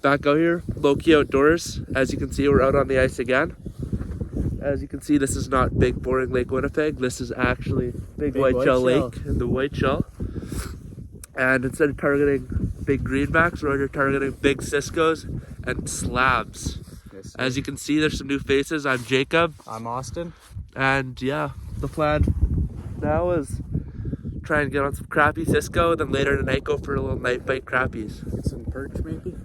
back out here, Loki Outdoors. As you can see, we're out on the ice again. As you can see, this is not big boring Lake Winnipeg. This is actually big Whiteshell Lake in the Whiteshell. And instead of targeting big greenbacks, we're out here targeting big ciscos and slabs. Yes, as you can see, there's some new faces. I'm Jacob. I'm Austin. And yeah, the plan now is try and get on some crappie cisco, then later tonight go for a little night bite crappies. Get some perch maybe?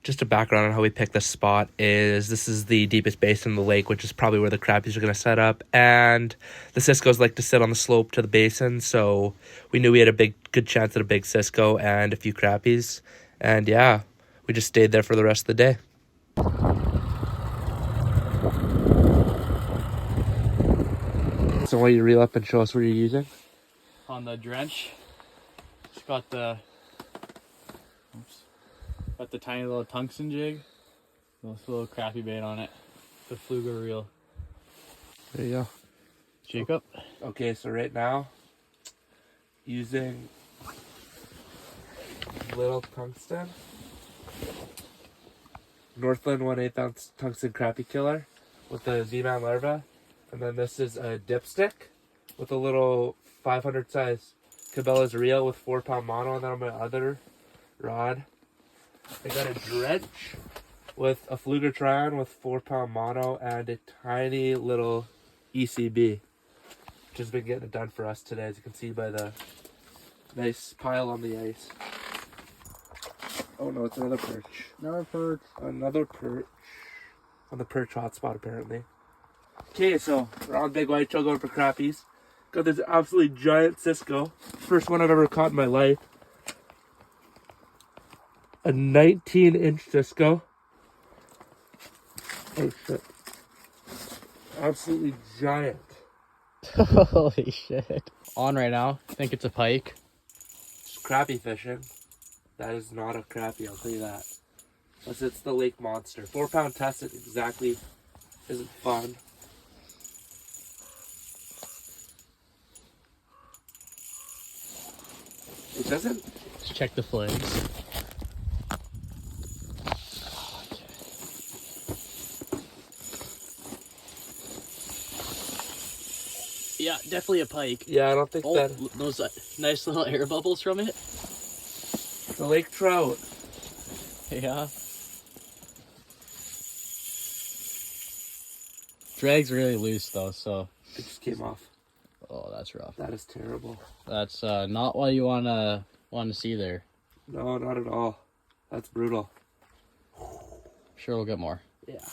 Just a background on how we picked this spot is this is the deepest basin in the lake, which is probably where the crappies are going to set up. And the ciscos like to sit on the slope to the basin, so we knew we had a good chance at a big cisco and a few crappies. And yeah, we just stayed there for the rest of the day. So why don't you reel up and show us what you're using? On the drench, just got the tiny little tungsten jig, this little crappie bait on it, the fluger reel. There you go. Jacob? Okay, so right now, using little tungsten, Northland 1/8 ounce tungsten crappie killer with the Z-Man larva, and then this is a dipstick with a little 500 size Cabela's reel with 4-pound mono, and then on my other rod, I got a drench with a Fluger Tryon with 4-pound mono and a tiny little ECB, which has been getting it done for us today, as you can see by the nice pile on the ice. Oh no, it's another perch. Another perch. Another perch. On the perch hotspot, apparently. Okay, so we're on Big Whiteshell going for crappies. Got this absolutely giant cisco. First one I've ever caught in my life. A 19-inch cisco. Oh shit. Absolutely giant. Holy shit. On right now. I think it's a pike. Just crappie fishing. That is not a crappie, I'll tell you that. Unless it's the lake monster. 4-pound test it exactly isn't fun. It doesn't. Let's check the flags. Yeah, definitely a pike. Yeah, I don't think that. Those nice little air bubbles from it. The lake trout. Yeah. Drag's really loose though, so. It just came off. Oh, that's rough. That is terrible. That's not what you wanna see there. No, not at all. That's brutal. Sure, we'll get more. Yeah.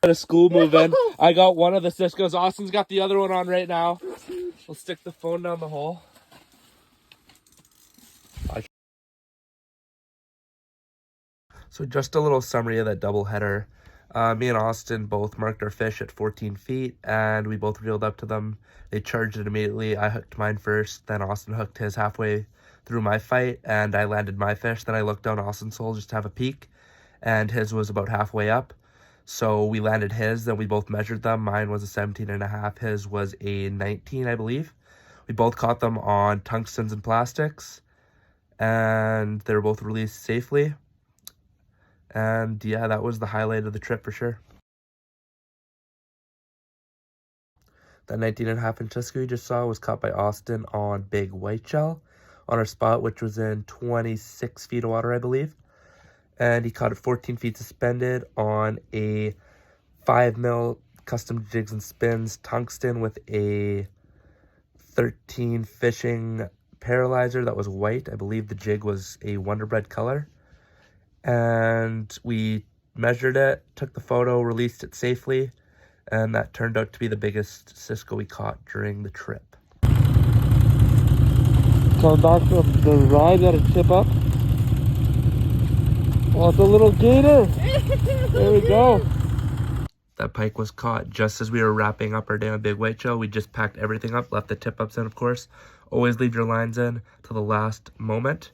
Got a school move in. I got one of the ciscos. Austin's got the other one on right now. We'll stick the phone down the hole. So just a little summary of that double header. Me and Austin both marked our fish at 14 feet, and we both reeled up to them. They charged it immediately. I hooked mine first, then Austin hooked his halfway through my fight, and I landed my fish. Then I looked down Austin's hole just to have a peek, and his was about halfway up. So we landed his, then we both measured them. Mine was a 17.5, his was a 19, I believe. We both caught them on tungstens and plastics, and they were both released safely. And yeah, that was the highlight of the trip for sure. That 19.5-inch cisco you just saw was caught by Austin on Big Whiteshell on our spot, which was in 26 feet of water, I believe. And he caught it 14 feet suspended on a 5mm custom jigs and spins tungsten with a 13 fishing paralyzer that was white. I believe the jig was a Wonder Bread color. And we measured it, took the photo, released it safely, and that turned out to be the biggest cisco we caught during the trip. Coming back from the ride, got a tip up. Oh, it's a little gator. There we go. That pike was caught just as we were wrapping up our day on Big Whiteshell. We just packed everything up, left the tip ups in, of course. Always leave your lines in till the last moment.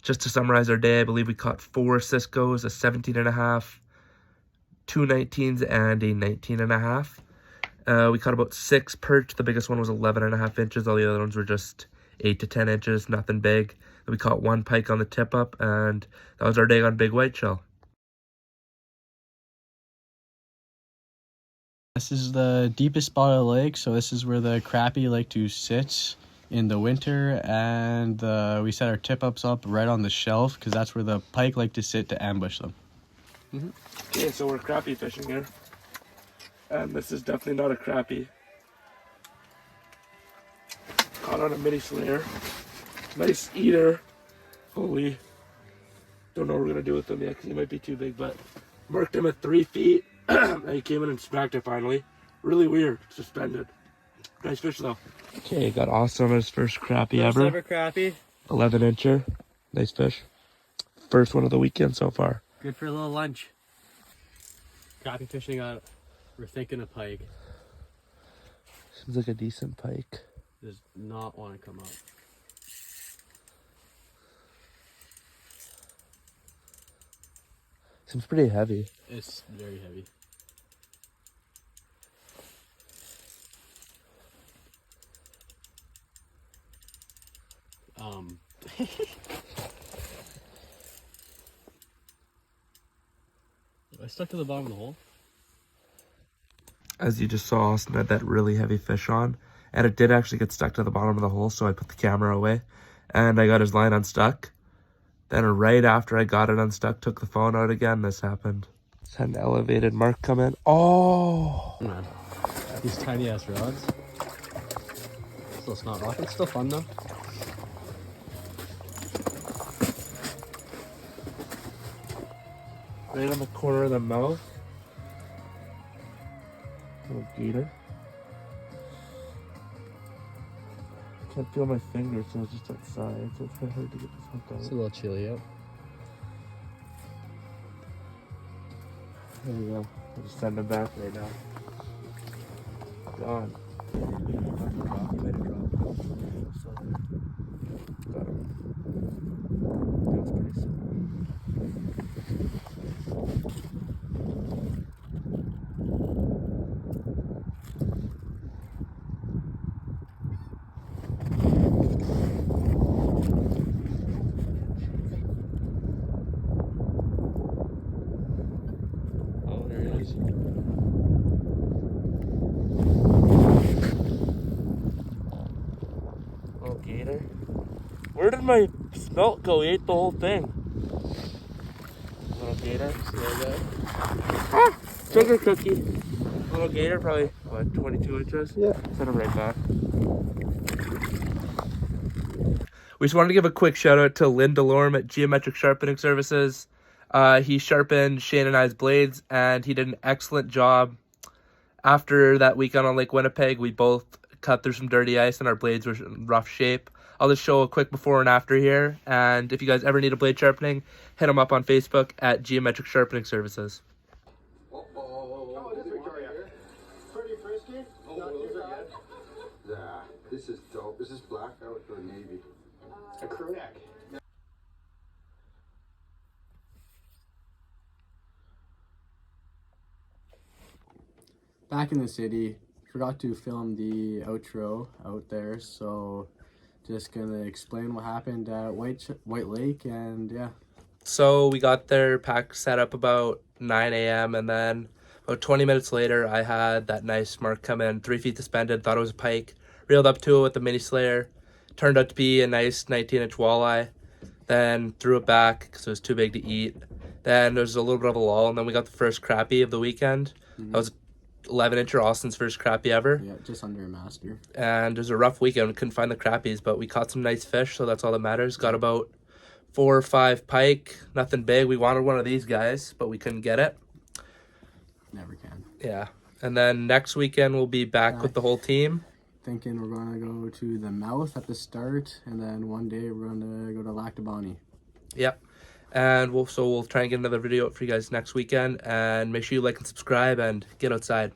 Just to summarize our day, I believe we caught 4 ciscos, a 17.5, 2 19s, and a 19.5. We caught about 6 perch. The biggest one was 11.5 inches. All the other ones were just 8 to 10 inches, nothing big. We caught 1 pike on the tip up, and that was our day on Big Whiteshell. This is the deepest spot of the lake, so this is where the crappie like to sit in the winter, and we set our tip-ups up right on the shelf because that's where the pike like to sit to ambush them. Okay, so we're crappie fishing here. And this is definitely not a crappie. Caught on a mini slayer. Nice eater. Holy. Don't know what we're going to do with him yet because he might be too big, but marked him at 3 feet. And he came in and smacked it finally. Really weird. Suspended. Nice fish though. Okay, got Awesome his first crappie ever. Ever crappie. 11 incher. Nice fish. First one of the weekend so far. Good for a little lunch. Crappie fishing on, we're thinking of pike. Seems like a decent pike. Does not want to come up. Seems pretty heavy. It's very heavy. I stuck to the bottom of the hole. As you just saw, Austin had that really heavy fish on, and it did actually get stuck to the bottom of the hole, so I put the camera away, and I got his line unstuck. Then right after I got it unstuck, took the phone out again, this happened. Just had an elevated mark come in. Oh! Man, these tiny ass rods. Still snot rock. It's still fun though. Right on the corner of the mouth. Little gator. Can't feel my fingers, so it's just outside, so it's kind of hard to get this hook out. It's a little chilly out. There we go. I'll just send him back right now. Gone. Got him. That was pretty simple. Oh, there it is. Little gator. Where did my smelt go? He ate the whole thing. Little gator. Ah! Sugar cookie. Little gator, probably, what, 22 inches? Yeah. Send him right back. We just wanted to give a quick shout out to Lynn DeLorme at Geometric Sharpening Services. He sharpened Shane and I's blades, and he did an excellent job. After that weekend on Lake Winnipeg, we both cut through some dirty ice and our blades were in rough shape. I'll just show a quick before and after here. And if you guys ever need a blade sharpening, hit them up on Facebook at Geometric Sharpening Services. Oh, this is Victoria. Pretty frisky. Not too bad. Yeah, this is dope. This is black. I would go navy. A crew neck. Back in the city, forgot to film the outro out there, so just gonna explain what happened at White Lake, and yeah. So we got there, pack set up about 9 a.m. and then about 20 minutes later, I had that nice mark come in, 3 feet suspended, thought it was a pike, reeled up to it with the mini slayer, turned out to be a nice 19-inch walleye, then threw it back because it was too big to eat. Then there was a little bit of a lull, and then we got the first crappie of the weekend. That was 11-incher, Austin's first crappie ever. Yeah, just under a master. And it was a rough weekend. We couldn't find the crappies, but we caught some nice fish, so that's all that matters. Got about 4 or 5 pike, nothing big. We wanted one of these guys, but we couldn't get it. Never can. Yeah. And then next weekend we'll be back with the whole team. Thinking we're going to go to the mouth at the start, and then one day we're going to go to LwkOutdoorTeam. Yep. And we'll try and get another video out for you guys next weekend. And make sure you like and subscribe and get outside.